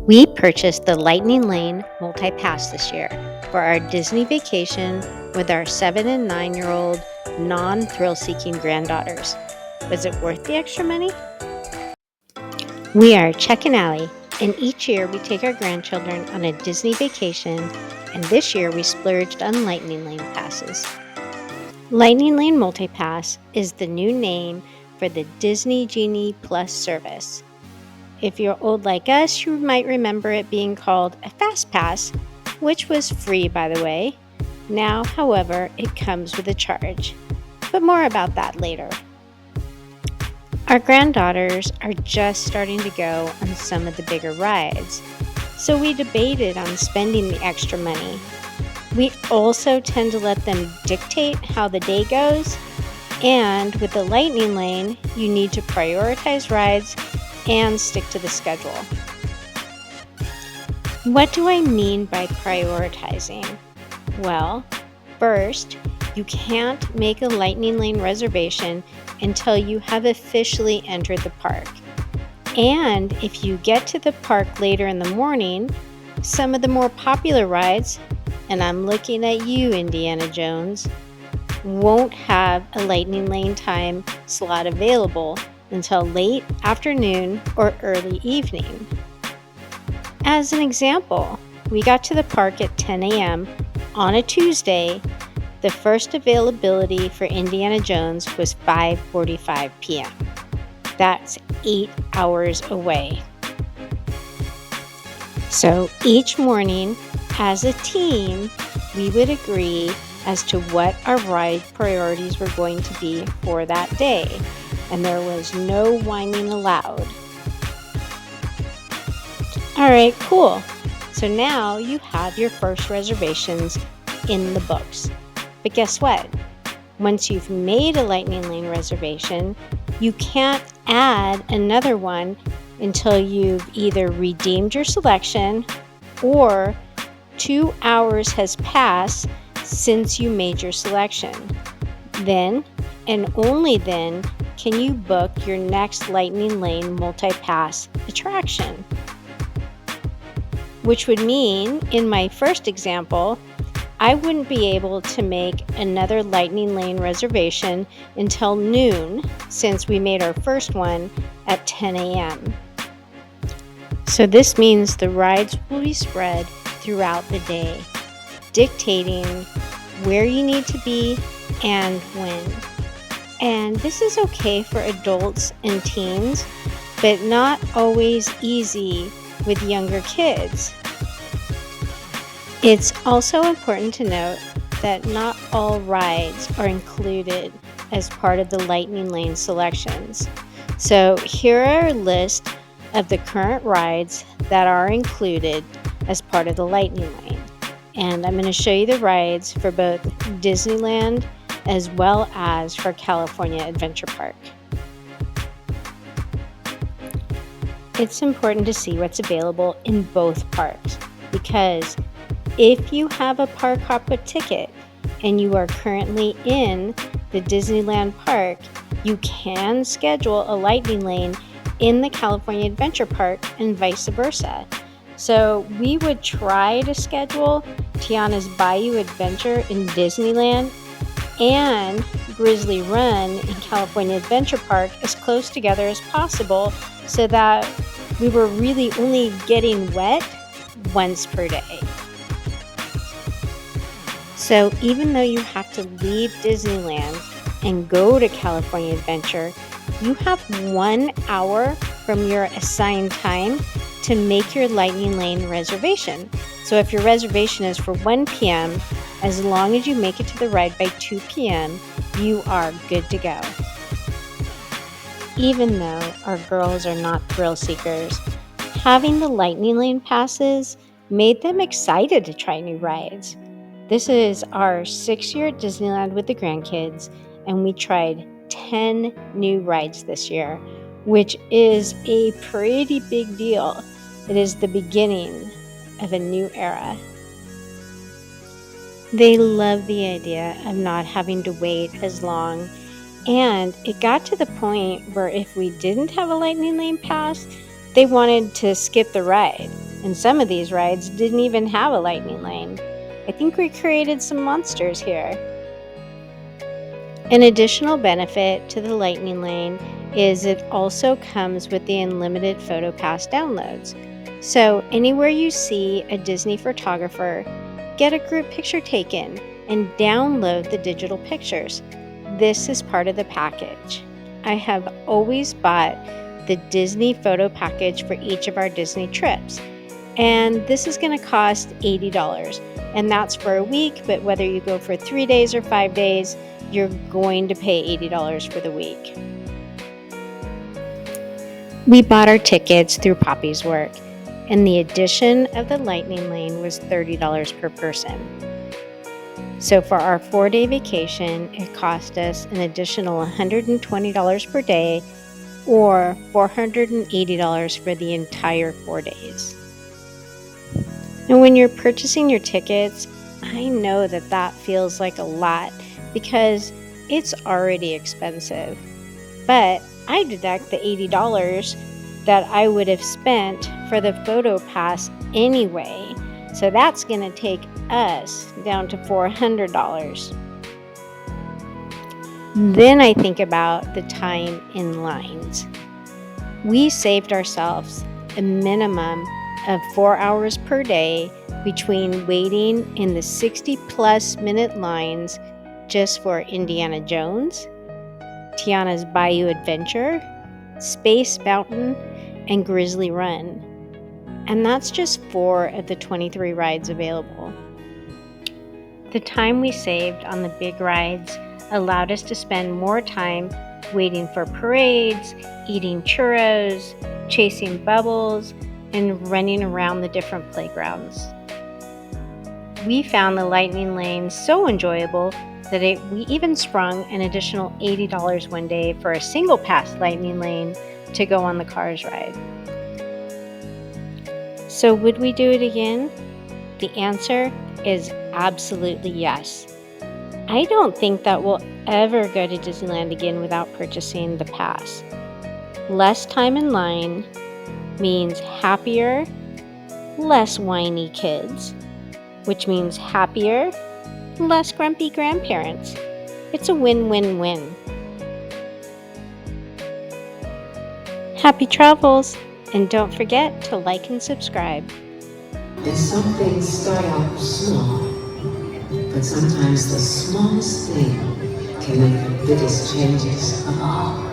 We purchased the Lightning Lane Multipass this year for our Disney vacation with our 7 and 9-year-old non-thrill seeking granddaughters. Was it worth the extra money? We are Chuck and Allie, and each year we take our grandchildren on a Disney vacation, and this year we splurged on Lightning Lane passes. Lightning Lane Multipass is the new name for the Disney Genie Plus service. If you're old like us, you might remember it being called a FastPass, which was free, by the way. Now, however, it comes with a charge. But more about that later. Our granddaughters are just starting to go on some of the bigger rides, so we debated on spending the extra money. We also tend to let them dictate how the day goes, and with the Lightning Lane, you need to prioritize rides and stick to the schedule. What do I mean by prioritizing? Well, first, you can't make a Lightning Lane reservation until you have officially entered the park. And if you get to the park later in the morning, some of the more popular rides, and I'm looking at you, Indiana Jones, won't have a Lightning Lane time slot available until late afternoon or early evening. As an example, we got to the park at 10 a.m. on a Tuesday. The first availability for Indiana Jones was 5:45 p.m. That's 8 hours away. So each morning, as a team, we would agree as to what our ride priorities were going to be for that day, and there was no whining allowed. All right, cool. So now you have your first reservations in the books. But guess what? Once you've made a Lightning Lane reservation, you can't add another one until you've either redeemed your selection or 2 hours has passed since you made your selection. Then, and only then, can you book your next Lightning Lane Multipass attraction. Which would mean, in my first example, I wouldn't be able to make another Lightning Lane reservation until noon, since we made our first one at 10 a.m. So this means the rides will be spread throughout the day, dictating where you need to be and when. And this is okay for adults and teens, but not always easy with younger kids. It's also important to note that not all rides are included as part of the Lightning Lane selections. So here are a list of the current rides that are included as part of the Lightning Lane. And I'm going to show you the rides for both Disneyland as well as for California Adventure Park. It's important to see what's available in both parks, because if you have a park hopper ticket and you are currently in the Disneyland park, you can schedule a Lightning Lane in the California Adventure Park and vice versa. So we would try to schedule Tiana's Bayou Adventure in Disneyland and Grizzly Run in California Adventure Park as close together as possible, so that we were really only getting wet once per day. So even though you have to leave Disneyland and go to California Adventure, you have 1 hour from your assigned time to make your Lightning Lane reservation. So if your reservation is for 1 p.m., as long as you make it to the ride by 2 p.m., you are good to go. Even though our girls are not thrill seekers, having the Lightning Lane passes made them excited to try new rides. This is our 6th year at Disneyland with the grandkids, and we tried 10 new rides this year, which is a pretty big deal. It is the beginning of a new era. They love the idea of not having to wait as long, and it got to the point where if we didn't have a Lightning Lane pass, they wanted to skip the ride And some of these rides didn't even have a lightning lane. I think we created some monsters here. An additional benefit to the Lightning Lane is it also comes with the unlimited PhotoPass downloads. So anywhere you see a Disney photographer, get a group picture taken and download the digital pictures. This is part of the package. I have always bought the Disney photo package for each of our Disney trips. And this is going to cost $80. And that's for a week, but whether you go for 3 days or 5 days, you're going to pay $80 for the week. We bought our tickets through Poppy's work, and the addition of the Lightning Lane was $30 per person. So for our 4-day vacation, it cost us an additional $120 per day, or $480 for the entire 4 days. And when you're purchasing your tickets, I know that feels like a lot because it's already expensive. But I deduct the $80 that I would have spent for the photo pass anyway. So that's going to take us down to $400. Then I think about the time in lines. We saved ourselves a minimum of 4 hours per day between waiting in the 60-plus minute lines just for Indiana Jones, Tiana's Bayou Adventure, Space Mountain, and Grizzly Run. And that's just 4 of the 23 rides available. The time we saved on the big rides allowed us to spend more time waiting for parades, eating churros, chasing bubbles, and running around the different playgrounds. We found the Lightning Lane so enjoyable that we even sprung an additional $80 one day for a single pass Lightning Lane to go on the Cars ride. So would we do it again? The answer is absolutely yes. I don't think that we'll ever go to Disneyland again without purchasing the pass. Less time in line means happier, less whiny kids, which means happier, less grumpy grandparents. It's a win-win-win. Happy travels, and don't forget to like and subscribe. And some things start out small, but sometimes the smallest thing can make the biggest changes of all.